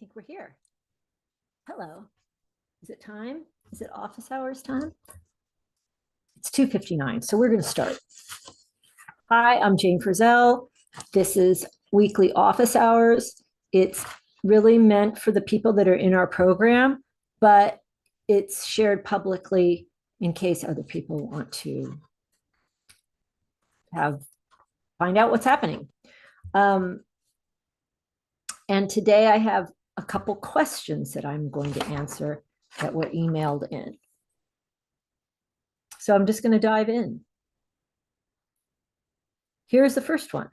think we're here. Hello. Is it time? Is it office hours time? It's 2:59, so we're going to start. Hi, I'm Jane Frizzell. This is weekly office hours. It's really meant for the people that are in our program, but it's shared publicly in case other people want to find out what's happening. And today I have a couple questions that I'm going to answer that were emailed in. So I'm just going to dive in. Here's the first one.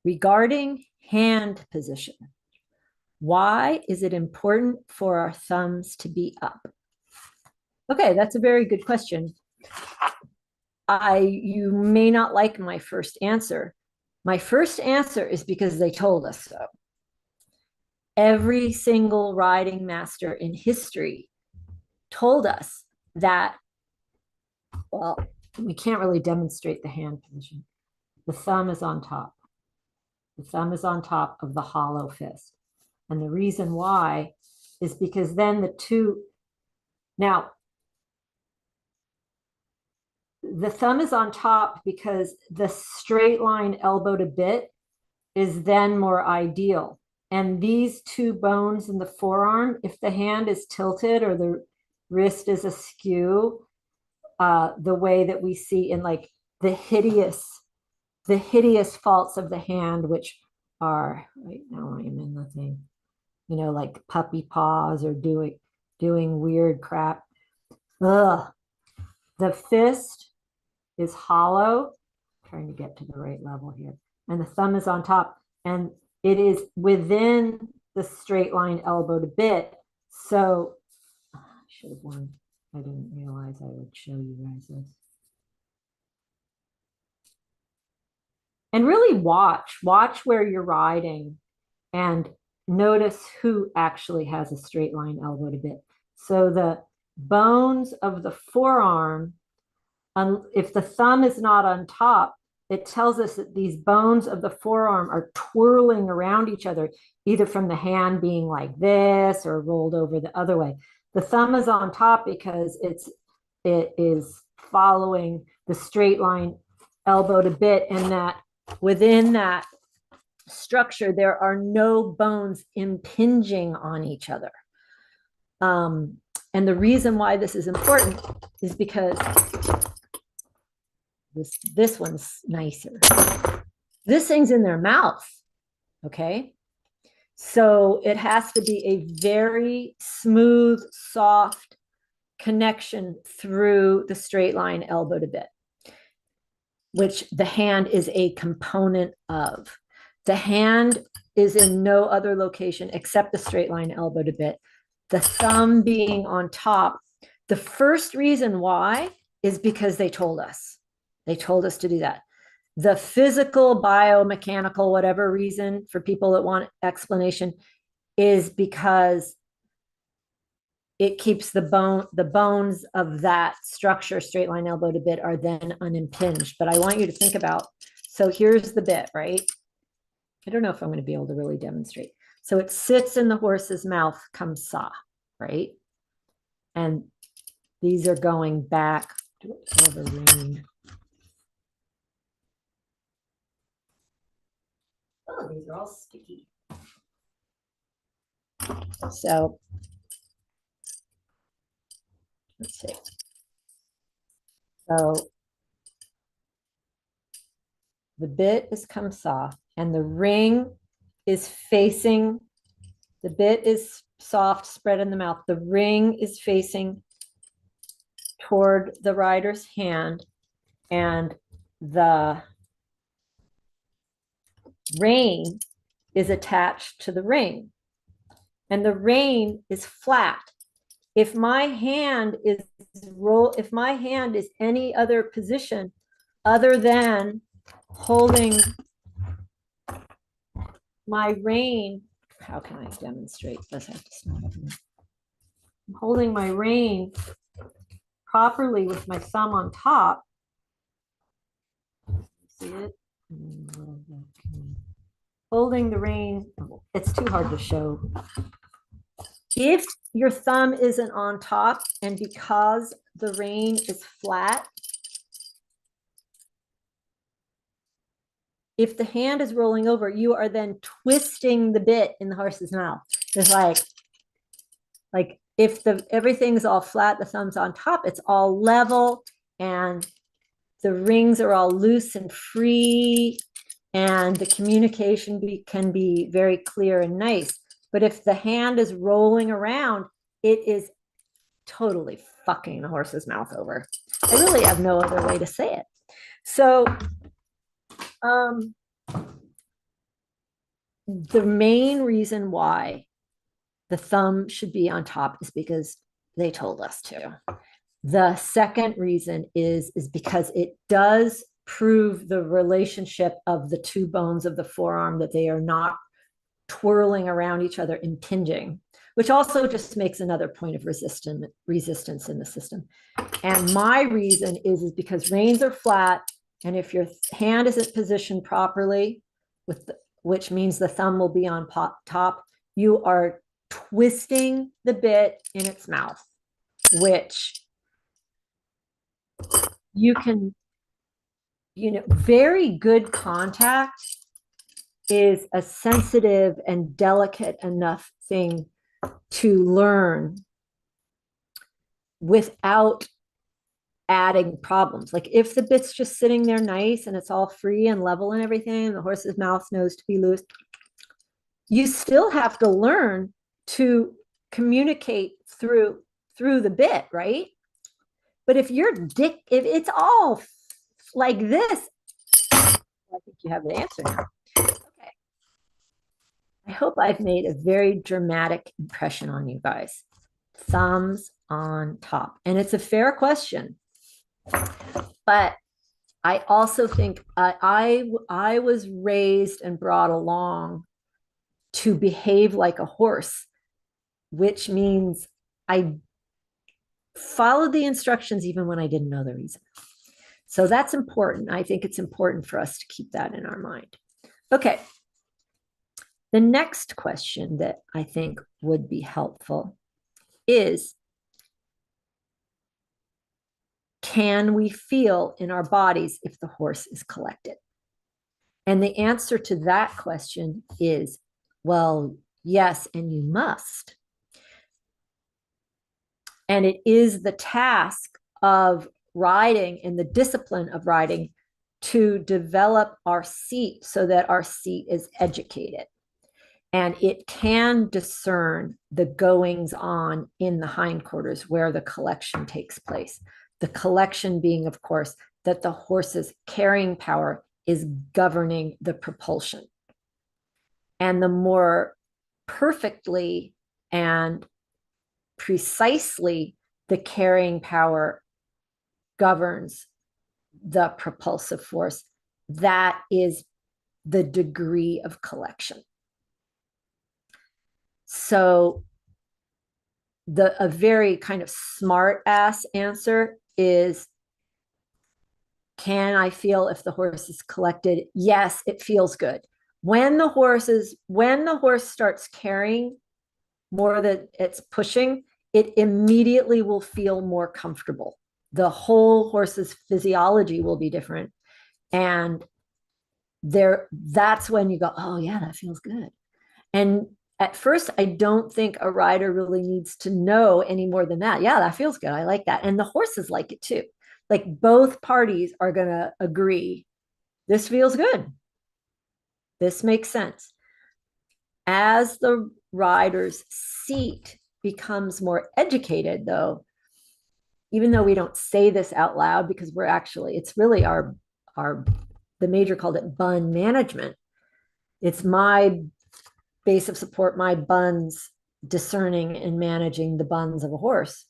Regarding hand position, why is it important for our thumbs to be up? Okay, that's a very good question. You may not like my first answer. My first answer is because they told us so. Every single riding master in history told us that, well, we can't really demonstrate the hand position. The thumb is on top. The thumb is on top of the hollow fist. And the reason why is because then now, the thumb is on top because the straight line elbow to bit is then more ideal. And these two bones in the forearm, if the hand is tilted or the wrist is askew, the way that we see in like the hideous faults of the hand, which are, right now I am in the thing, like puppy paws or doing weird crap. Ugh. The fist is hollow, I'm trying to get to the right level here, and the thumb is on top, and it is within the straight line elbow to bit. So I should have won. I didn't realize I would show you guys this. And really watch where you're riding and notice who actually has a straight line elbow to bit. So the bones of the forearm, if the thumb is not on top, it tells us that these bones of the forearm are twirling around each other, either from the hand being like this or rolled over the other way. The thumb is on top because it is following the straight line elbow to bit, and that within that structure, there are no bones impinging on each other. And the reason why this is important is because this one's nicer. This thing's in their mouth, okay? So it has to be a very smooth, soft connection through the straight line elbow to bit, which the hand is a component of. The hand is in no other location except the straight line elbow to bit. The thumb being on top. The first reason why is because they told us. They told us to do that. The physical, biomechanical, whatever reason for people that want explanation is because it keeps the bones of that structure, straight line elbow to bit, are then unimpinged. But I want you to think about, so here's the bit, right? I don't know if I'm going to be able to really demonstrate. So it sits in the horse's mouth, come saw, right? And these are going back to whatever ring. Oh, these are all sticky. So let's see. So the bit is come saw, and the ring is facing, the bit is soft, spread in the mouth. The ring is facing toward the rider's hand, and the rein is attached to the ring, and the rein is flat. If my hand is any other position other than holding my rein, how can I demonstrate this? I have to snap up. I'm holding my rein properly with my thumb on top. See it? holding the rein, it's too hard to show. If your thumb isn't on top and because the rein is flat, if the hand is rolling over, you are then twisting the bit in the horse's mouth. It's like if everything's all flat, the thumb's on top, it's all level and the rings are all loose and free and the communication can be very clear and nice. But if the hand is rolling around, it is totally fucking the horse's mouth over. I really have no other way to say it. So the main reason why the thumb should be on top is because they told us to. The second reason is because it does prove the relationship of the two bones of the forearm, that they are not twirling around each other, impinging, which also just makes another point of resistance in the system. And my reason is because reins are flat, and if your hand isn't positioned properly, which means the thumb will be on top, you are twisting the bit in its mouth, which you can, very good contact is a sensitive and delicate enough thing to learn without adding problems. Like if the bit's just sitting there nice and it's all free and level and everything, and the horse's mouth knows to be loose, you still have to learn to communicate through the bit, right? But if if it's all like this, I think you have the answer now. Okay. I hope I've made a very dramatic impression on you guys. Thumbs on top. And it's a fair question. But I also think I was raised and brought along to behave like a horse, which means I followed the instructions even when I didn't know the reason. So that's important. I think it's important for us to keep that in our mind. Okay. The next question that I think would be helpful is, can we feel in our bodies if the horse is collected? And the answer to that question is, well, yes, and you must. And it is the task of riding and the discipline of riding to develop our seat so that our seat is educated. And it can discern the goings on in the hindquarters where the collection takes place. The collection being, of course, that the horse's carrying power is governing the propulsion. And the more perfectly and precisely the carrying power governs the propulsive force, that is the degree of collection. So a very kind of smart ass answer is, can I feel if the horse is collected? Yes, it feels good. When the horse starts carrying more than it's pushing, it immediately will feel more comfortable. The whole horse's physiology will be different. And that's when you go, oh yeah, that feels good. And at first, I don't think a rider really needs to know any more than that. Yeah, that feels good. I like that. And the horses like it too. Like both parties are going to agree, this feels good. This makes sense. As the rider's seat becomes more educated, though, even though we don't say this out loud, because it's really the major called it bun management. It's my base of support, my buns, discerning and managing the buns of a horse.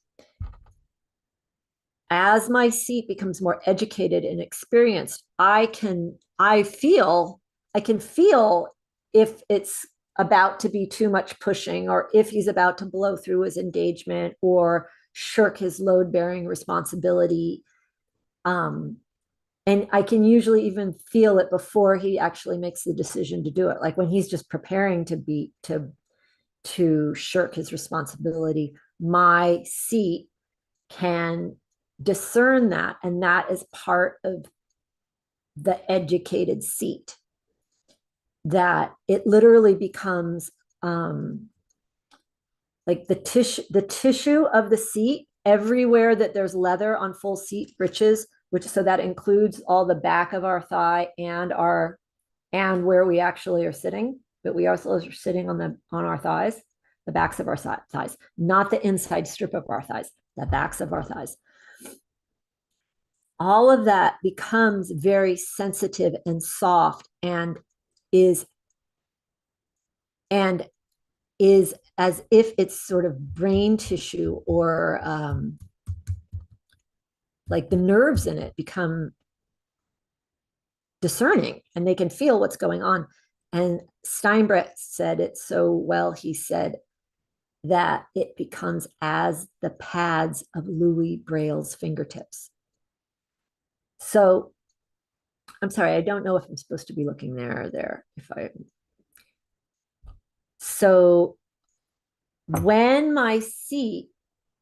As my seat becomes more educated and experienced, I can feel if it's about to be too much pushing, or if he's about to blow through his engagement or shirk his load bearing responsibility. And I can usually even feel it before he actually makes the decision to do it. Like when he's just preparing to shirk his responsibility, my seat can discern that. And that is part of the educated seat, that it literally becomes like the tissue of the seat everywhere that there's leather on full seat breeches, which so that includes all the back of our thigh and where we actually are sitting, but we also are sitting on our thighs, the backs of our thighs, not the inside strip of our thighs, the backs of our thighs. All of that becomes very sensitive and soft is and is as if it's sort of brain tissue, or like the nerves in it become discerning and they can feel what's going on. And Steinbrecht said it so well. He said that it becomes as the pads of Louis Braille's fingertips. So I'm sorry, I don't know if I'm supposed to be looking there or there. So when my seat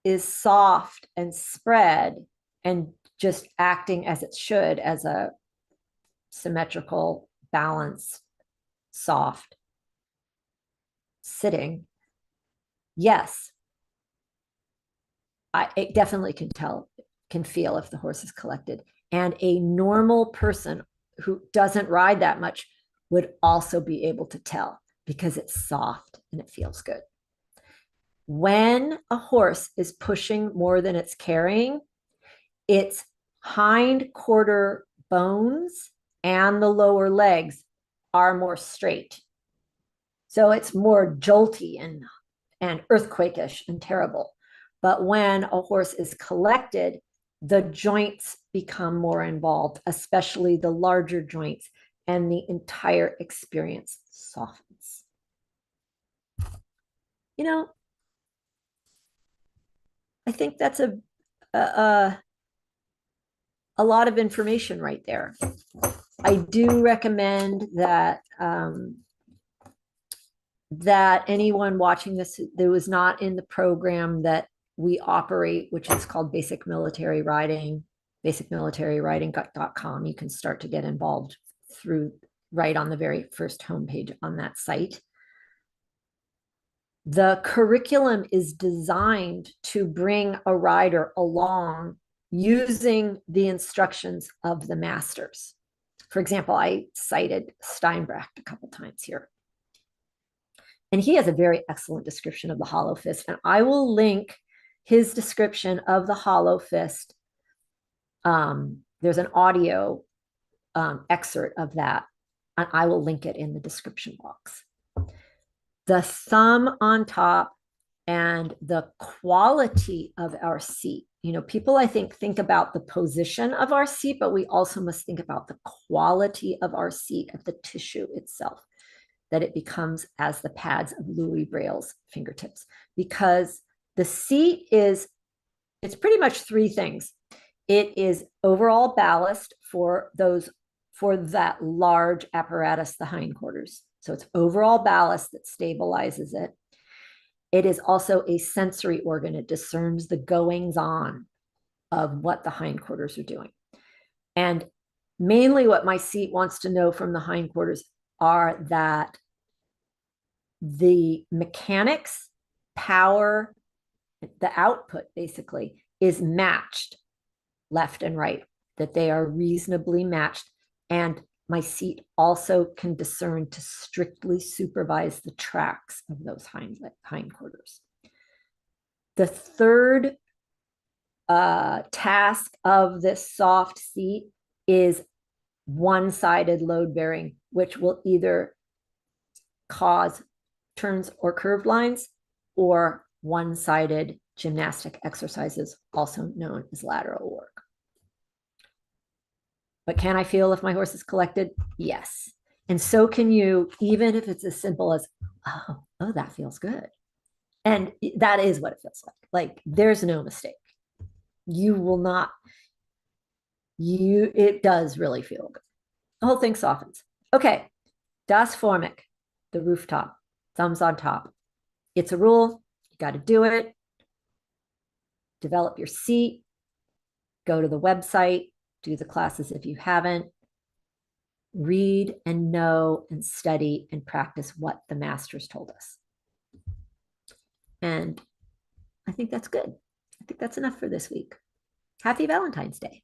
is soft and spread and just acting as it should, as a symmetrical, balanced, soft sitting, yes, it definitely can feel if the horse is collected. And a normal person who doesn't ride that much would also be able to tell, because it's soft and it feels good. When a horse is pushing more than it's carrying, its hind quarter bones and the lower legs are more straight. So it's more jolty and earthquake-ish and terrible. But when a horse is collected, the joints become more involved, especially the larger joints, and the entire experience softens. You know, I think that's a lot of information right there. I do recommend that that anyone watching this that was not in the program that we operate, which is called Basic Military Riding, basicmilitaryriding.com. You can start to get involved through right on the very first homepage on that site. The curriculum is designed to bring a rider along using the instructions of the masters. For example, I cited Steinbrecht a couple times here. And he has a very excellent description of the hollow fist. And I will link his description of the hollow fist. There's an audio excerpt of that, and I will link it in the description box. The thumb on top and the quality of our seat. You know, people, I think about the position of our seat, but we also must think about the quality of our seat, of the tissue itself, that it becomes as the pads of Louis Braille's fingertips. Because the seat it's pretty much three things. It is overall ballast for that large apparatus, the hindquarters. So it's overall ballast that stabilizes it. It is also a sensory organ. It discerns the goings on of what the hindquarters are doing. And mainly what my seat wants to know from the hindquarters are that the mechanics, power, the output basically is matched left and right, that they are reasonably matched. And my seat also can discern to strictly supervise the tracks of those hindquarters. The third task of this soft seat is one-sided load bearing, which will either cause turns or curved lines, or one-sided gymnastic exercises, also known as lateral work. But can I feel if my horse is collected? Yes. And so can you, even if it's as simple as, oh, that feels good. And that is what it feels like. Like there's no mistake. You will not, it does really feel good. The whole thing softens. Okay, Das Formic, the rooftop, thumbs on top. It's a rule. You got to do it. Develop your seat. Go to the website. Do the classes if you haven't. Read and know and study and practice what the masters told us. And I think that's good. I think that's enough for this week. Happy Valentine's Day.